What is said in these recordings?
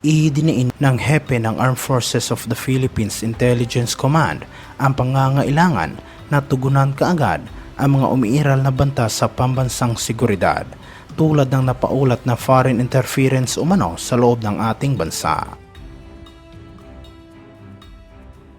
Idiniin ng hepe ng Armed Forces of the Philippines Intelligence Command ang pangangailangan na tugunan kaagad ang mga umiiral na banta sa pambansang seguridad tulad ng napaulat na foreign interference umano sa loob ng ating bansa.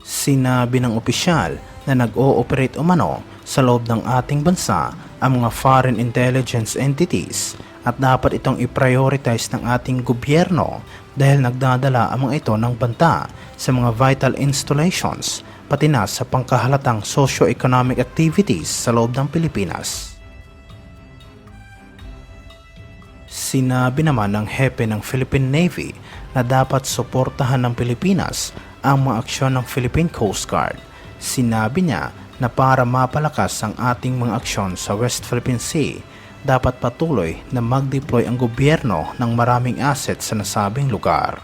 Sinabi ng opisyal na nag-ooperate umano sa loob ng ating bansa ang mga foreign intelligence entities at dapat itong i-prioritize ng ating gobyerno dahil nagdadala ang mga ito ng banta sa mga vital installations pati na sa pangkahalatang socio-economic activities sa loob ng Pilipinas. Sinabi naman ng hepe ng Philippine Navy na dapat suportahan ng Pilipinas ang mga aksyon ng Philippine Coast Guard. Sinabi niya na para mapalakas ang ating mga aksyon sa West Philippine Sea, dapat patuloy na mag-deploy ang gobyerno ng maraming assets sa nasabing lugar.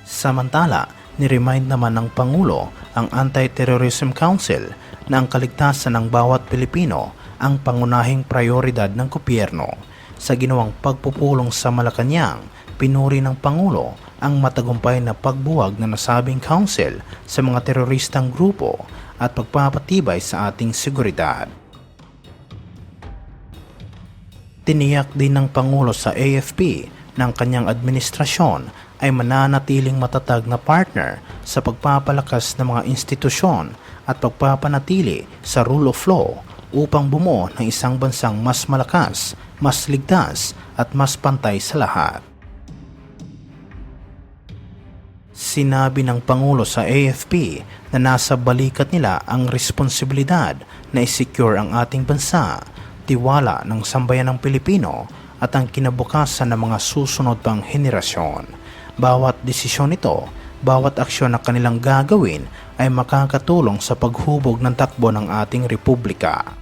Samantala, niremind naman ng Pangulo ang Anti-Terrorism Council na ang kaligtasan ng bawat Pilipino ang pangunahing prioridad ng gobyerno. Sa ginawang pagpupulong sa Malacanang, pinuri ng Pangulo ang matagumpay na pagbuwag na nasabing council sa mga teroristang grupo at pagpapatibay sa ating seguridad. Tiniyak din ng Pangulo sa AFP ng kanyang administrasyon ay mananatiling matatag na partner sa pagpapalakas ng mga institusyon at pagpapanatili sa rule of law upang bumuo ng isang bansang mas malakas, mas ligtas at mas pantay sa lahat. Sinabi ng Pangulo sa AFP na nasa balikat nila ang responsibilidad na i-secure ang ating bansa, tiwala ng sambayan ng Pilipino at ang kinabukasan ng mga susunod pang henerasyon. Bawat desisyon nito, bawat aksyon na kanilang gagawin ay makakatulong sa paghubog ng takbo ng ating republika.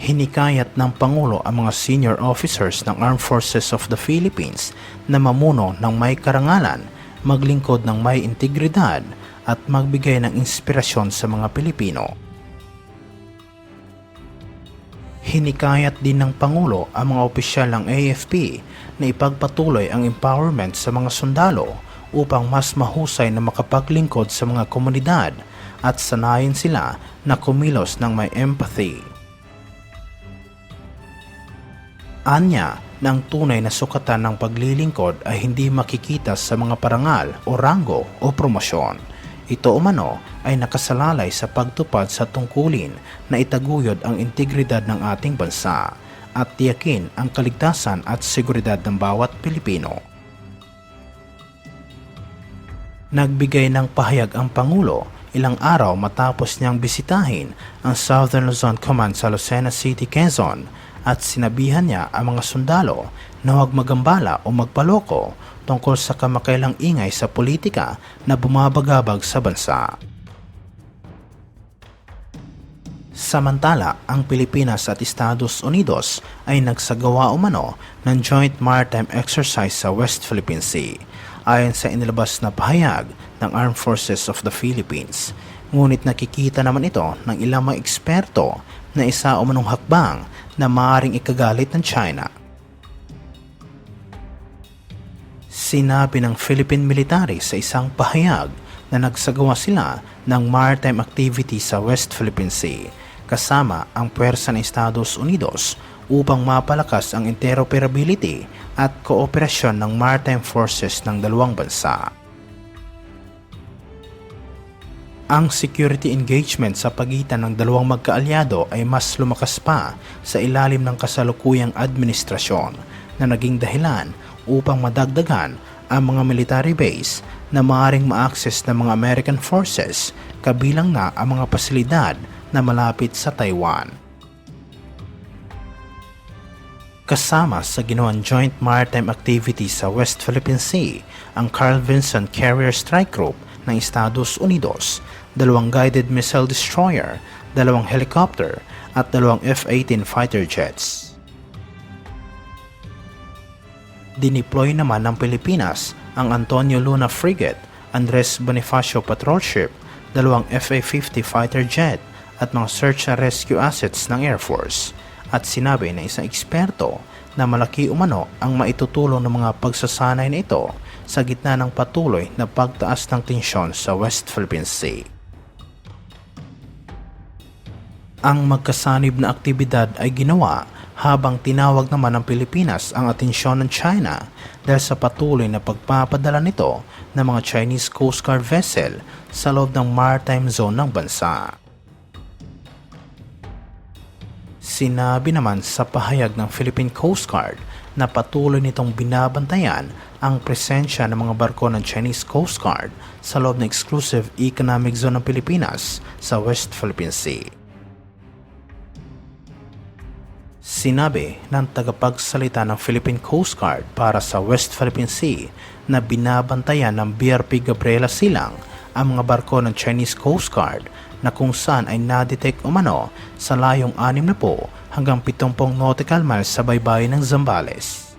Hinikayat ng Pangulo ang mga senior officers ng Armed Forces of the Philippines na mamuno ng may karangalan, maglingkod ng may integridad at magbigay ng inspirasyon sa mga Pilipino. Hinikayat din ng Pangulo ang mga opisyal ng AFP na ipagpatuloy ang empowerment sa mga sundalo upang mas mahusay na makapaglingkod sa mga komunidad at sanayin sila na kumilos ng may empathy. Anya na ang tunay na sukatan ng paglilingkod ay hindi makikita sa mga parangal o ranggo o promosyon. Ito umano ay nakasalalay sa pagtupad sa tungkulin na itaguyod ang integridad ng ating bansa at tiyakin ang kaligtasan at seguridad ng bawat Pilipino. Nagbigay ng pahayag ang Pangulo ilang araw matapos niyang bisitahin ang Southern Luzon Command sa Lucena City, Quezon at sinabihan niya ang mga sundalo na huwag magambala o magpaloko tungkol sa kamakailang ingay sa politika na bumabagabag sa bansa. Samantala, ang Pilipinas at Estados Unidos ay nagsagawa umano ng joint maritime exercise sa West Philippine Sea, ayon sa inilabas na pahayag ng Armed Forces of the Philippines. Ngunit nakikita naman ito ng ilang mga eksperto na isa umanong hakbang na maaaring ikagalit ng China. Sinabi ng Philippine military sa isang pahayag na nagsagawa sila ng maritime activity sa West Philippine Sea kasama ang puwersa ng Estados Unidos upang mapalakas ang interoperability at kooperasyon ng maritime forces ng dalawang bansa. Ang security engagement sa pagitan ng dalawang magkaalyado ay mas lumakas pa sa ilalim ng kasalukuyang administrasyon na naging dahilan upang madagdagan ang mga military base na maaaring ma-access ng mga American forces kabilang na ang mga pasilidad na malapit sa Taiwan. Kasama sa ginawang joint maritime activity sa West Philippine Sea ang Carl Vinson Carrier Strike Group ng Estados Unidos, 2 guided missile destroyer, 2 helicopter at 2 F-18 fighter jets. Dineploy naman ng Pilipinas ang Antonio Luna Frigate, Andres Bonifacio Patrol Ship, 2 FA-50 fighter jet at mga search and rescue assets ng Air Force. At sinabi ng isang eksperto na malaki umano ang maitutulong ng mga pagsasanay na ito sa gitna ng patuloy na pagtaas ng tensyon sa West Philippine Sea. Ang magkasanib na aktibidad ay ginawa habang tinawag naman ng Pilipinas ang atensyon ng China dahil sa patuloy na pagpapadala nito ng mga Chinese Coast Guard vessel sa loob ng maritime zone ng bansa. Sinabi naman sa pahayag ng Philippine Coast Guard na patuloy nitong binabantayan ang presensya ng mga barko ng Chinese Coast Guard sa loob ng exclusive economic zone ng Pilipinas sa West Philippine Sea. Sinabi ng tagapagsalita ng Philippine Coast Guard para sa West Philippine Sea na binabantayan ng BRP Gabriela Silang ang mga barko ng Chinese Coast Guard na kung saan ay nadetect umano sa layong 60 hanggang 70 nautical miles sa baybayin ng Zambales.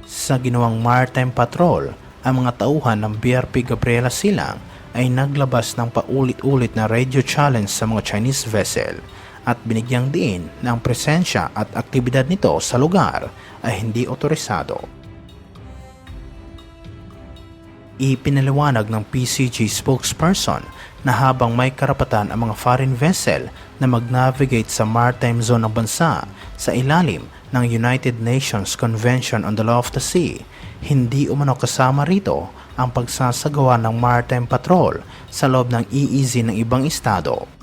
Sa ginawang maritime patrol, ang mga tauhan ng BRP Gabriela Silang ay naglabas ng paulit-ulit na radio challenge sa mga Chinese vessel at binigyang diin na ang presensya at aktibidad nito sa lugar ay hindi otorisado. Ipinaliwanag ng PCG spokesperson na habang may karapatan ang mga foreign vessel na mag-navigate sa maritime zone ng bansa sa ilalim ng United Nations Convention on the Law of the Sea, hindi umano kasama rito ang pagsasagawa ng maritime patrol sa loob ng EEZ ng ibang estado.